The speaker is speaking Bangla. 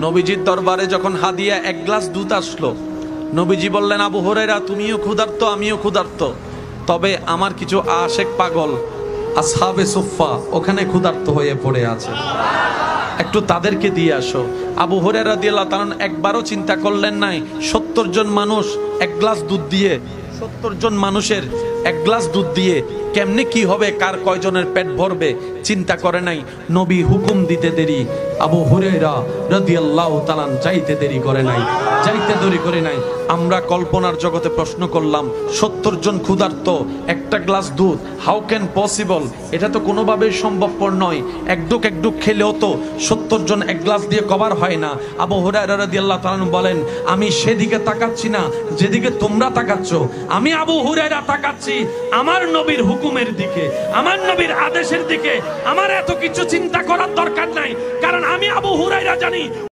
নবীজির দরবারে যখন হাদিয়া এক গ্লাস দুধ আসলো, নবীজি বললেন, আবু হুরায়রা তুমিও ক্ষুধার্ত, আমিও ক্ষুধার্ত, তবে আমার কিছু আশেক পাগল আসহাবে সুফফা ওখানে ক্ষুধার্ত হয়ে পড়ে আছে, একটু তাদেরকে দিয়ে আসো। আবু হুরায়রা রাদিয়াল্লাহু তাআলা একবারও চিন্তা করলেন নাই 70 জন মানুষ এক গ্লাস দুধ দিয়ে, 70 জন মানুষের এক গ্লাস দুধ দিয়ে কেমনে কি হবে, কার কয়জনের পেট ভরবে, চিন্তা করে নাই। নবী হুকুম দিতে দেরি, আবু হুরায়রা রাদিয়াল্লাহু তাআলা যাইতে দেরি করে নাই, যাইতে দেরি করে নাই। আমরা কল্পনার জগতে প্রশ্ন করলাম, 70 জন ক্ষুধার্ত, একটা গ্লাস দুধ, হাউ ক্যান পসিবল? এটা তো কোনোভাবেই সম্ভবপর নয়। একডুক একডুক খেলেও তো 70 জন এক গ্লাস দিয়ে কভার হয় না। আবু হুরায়রা রাদিয়াল্লাহু তাআলা বলেন, আমি সেদিকে তাকাচ্ছি না যেদিকে তোমরা তাকাচ্ছ, আমি আবু হুরায়রা তাকাচ্ছি আমার নবীর হুকুমের দিকে, আমার নবীর আদেশের দিকে। আমার এত কিছু চিন্তা করার দরকার নাই, কারণ আমি আবু হুরায়রা জানি